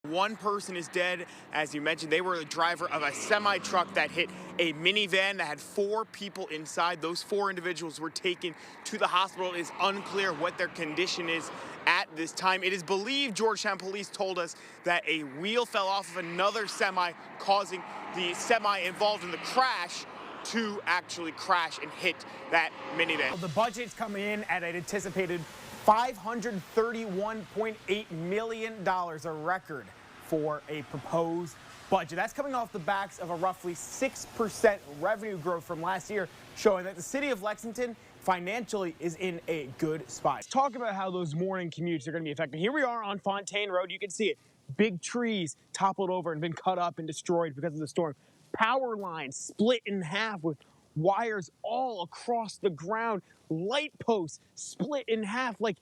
One person is dead, as you mentioned. They were the driver of a semi-truck that hit a minivan that had 4 people inside. Those 4 individuals were taken to the hospital. It is unclear what their condition is at this time. It is believed, Georgetown police told us, that a wheel fell off of another semi, causing the semi involved in the crash to actually crash and hit that minivan. The budget's coming in at an anticipated $531.8 million, a record for a proposed budget. That's coming off the backs of a roughly 6% revenue growth from last year, showing that the city of Lexington financially is in a good spot. Let's talk about how those morning commutes are going to be affected. Here we are on Fontaine Road. You can see it. Big trees toppled over and been cut up and destroyed because of the storm. Power lines split in half with wires all across the ground. Light posts split in half like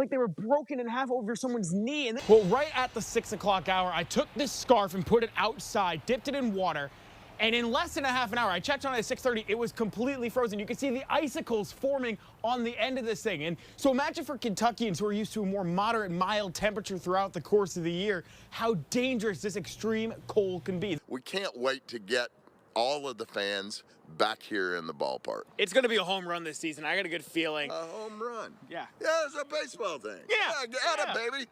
they were broken in half over someone's knee. Well, right at the 6 o'clock hour, I took this scarf and put it outside, dipped it in water, and in less than a half an hour, I checked on it at 6:30, it was completely frozen. You can see the icicles forming on the end of this thing. And so imagine for Kentuckians who are used to a more moderate, mild temperature throughout the course of the year, how dangerous this extreme cold can be. We can't wait to get all of the fans back here in the ballpark. It's going to be a home run this season. I got a good feeling. A home run? Yeah. Yeah, it's a baseball thing. Yeah. Get it, baby.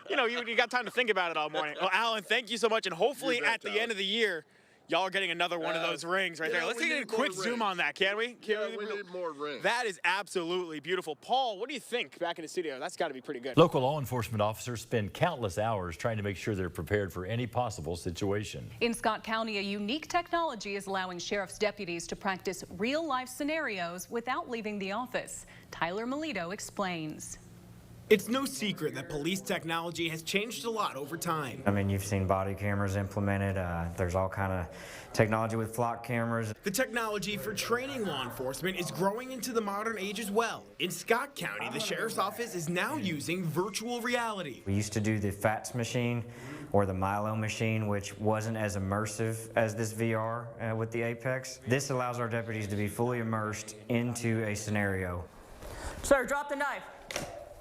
You know, you got time to think about it all morning. Well, Alan, thank you so much. And hopefully at the end of the year, y'all are getting another one of those rings right there. Let's get a quick zoom on that, can we? We need more rings. That is absolutely beautiful. Paul, what do you think back in the studio? That's got to be pretty good. Local law enforcement officers spend countless hours trying to make sure they're prepared for any possible situation. In Scott County, a unique technology is allowing sheriff's deputies to practice real-life scenarios without leaving the office. Tyler Melito explains. It's no secret that police technology has changed a lot over time. I mean, you've seen body cameras implemented. There's all kind of technology with flock cameras. The technology for training law enforcement is growing into the modern age as well. In Scott County, the sheriff's office is now using virtual reality. We used to do the FATS machine or the Milo machine, which wasn't as immersive as this VR with the Apex. This allows our deputies to be fully immersed into a scenario. Sir, drop the knife.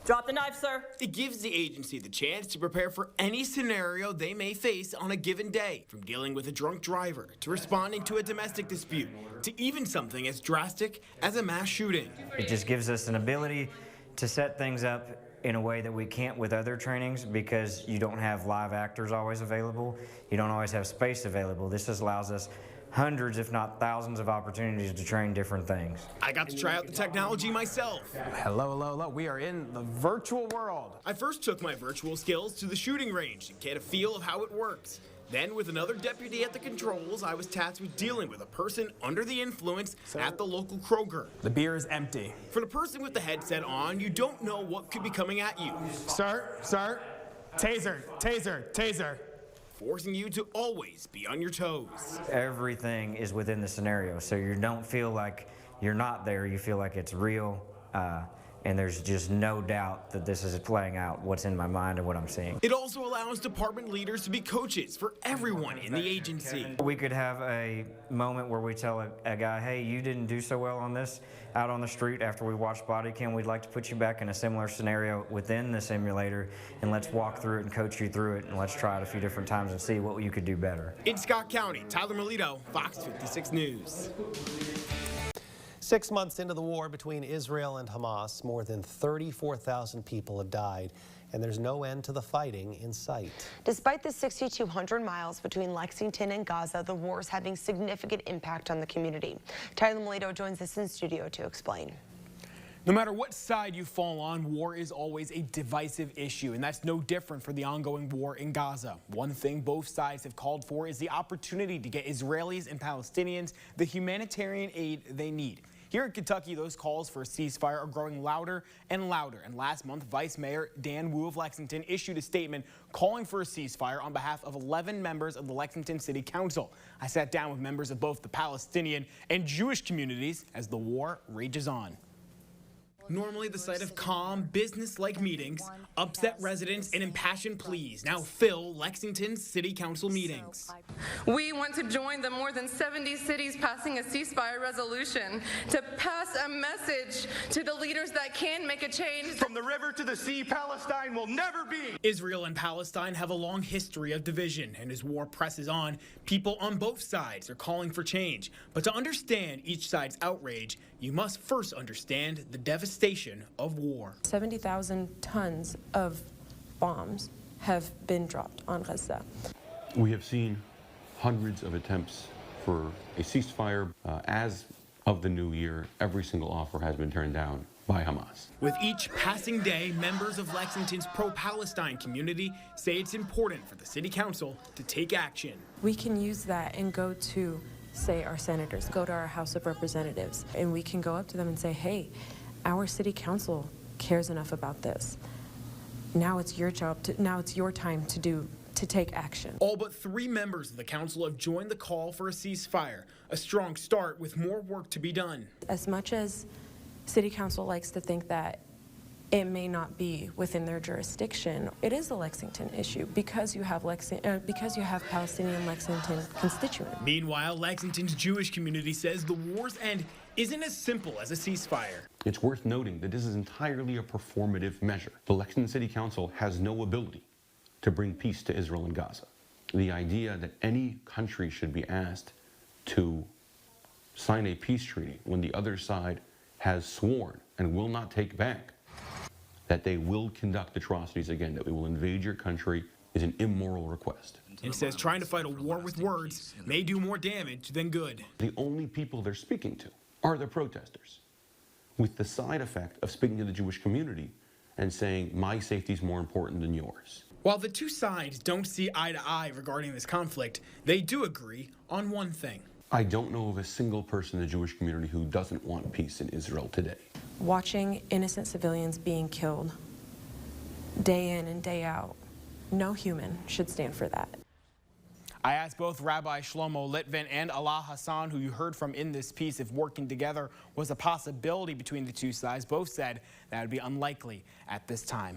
Drop the knife, sir. It gives the agency the chance to prepare for any scenario they may face on a given day, from dealing with a drunk driver to responding to a domestic dispute to even something as drastic as a mass shooting. It just gives us an ability to set things up in a way that we can't with other trainings because you don't have live actors always available. You don't always have space available. This just allows us hundreds, if not thousands, of opportunities to train different things. I got to try out the technology myself. Hello, hello, hello. We are in the virtual world. I first took my virtual skills to the shooting range to get a feel of how it works. Then, with another deputy at the controls, I was tasked with dealing with a person under the influence at the local Kroger. The beer is empty. For the person with the headset on, you don't know what could be coming at you. Sir, taser, taser, taser. Forcing you to always be on your toes. Everything is within the scenario, so you don't feel like you're not there. You feel like it's real, and there's just no doubt that this is playing out what's in my mind and what I'm seeing. It also allows department leaders to be coaches for everyone in the agency. We could have a moment where we tell a guy, hey, you didn't do so well on this out on the street after we watched body cam. We'd like to put you back in a similar scenario within the simulator, and let's walk through it and coach you through it, and let's try it a few different times and see what you could do better. In Scott County, Tyler Melito, Fox 56 News. 6 months into the war between Israel and Hamas, more than 34,000 people have died, and there's no end to the fighting in sight. Despite the 6,200 miles between Lexington and Gaza, the war is having significant impact on the community. Tyler Melito joins us in studio to explain. No matter what side you fall on, war is always a divisive issue, and that's no different for the ongoing war in Gaza. One thing both sides have called for is the opportunity to get Israelis and Palestinians the humanitarian aid they need. Here in Kentucky, those calls for a ceasefire are growing louder and louder. And last month, Vice Mayor Dan Wu of Lexington issued a statement calling for a ceasefire on behalf of 11 members of the Lexington City Council. I sat down with members of both the Palestinian and Jewish communities as the war rages on. normally the site of calm, business-like meetings, upset residents and impassioned pleas now fill Lexington's city council meetings. We want to join the more than 70 cities passing a ceasefire resolution to pass a message to the leaders that can make a change. From the river to the sea, Palestine will never be. Israel and Palestine have a long history of division, and as war presses on, people on both sides are calling for change. But to understand each side's outrage, you must first understand the devastation of war. 70,000 tons of bombs have been dropped on Gaza. We have seen hundreds of attempts for a ceasefire. As of the new year, every single offer has been turned down by Hamas. With each passing day, members of Lexington's pro-Palestine community say it's important for the city council to take action. We can use that and go to, say, our senators, go to our House of Representatives, and we can go up to them and say, hey, our city council cares enough about this. Now it's your job now it's your time to take action. All but 3 members of the council have joined the call for a ceasefire, a strong start with more work to be done. As much as city council likes to think that it may not be within their jurisdiction, it is a Lexington issue because you have Palestinian Lexington constituents. Meanwhile, Lexington's Jewish community says the war's end isn't as simple as a ceasefire. It's worth noting that this is entirely a performative measure. The Lexington City Council has no ability to bring peace to Israel and Gaza. The idea that any country should be asked to sign a peace treaty when the other side has sworn and will not take back that they will conduct atrocities again, that we will invade your country, is an immoral request. And says trying to fight a war with words may do more damage than good. The only people they're speaking to are the protesters, with the side effect of speaking to the Jewish community and saying, my safety is more important than yours. While the two sides don't see eye to eye regarding this conflict, they do agree on one thing. I don't know of a single person in the Jewish community who doesn't want peace in Israel today. Watching innocent civilians being killed day in and day out, no human should stand for that. I asked both Rabbi Shlomo Litvin and Allah Hassan, who you heard from in this piece, if working together was a possibility between the two sides. Both said that would be unlikely at this time.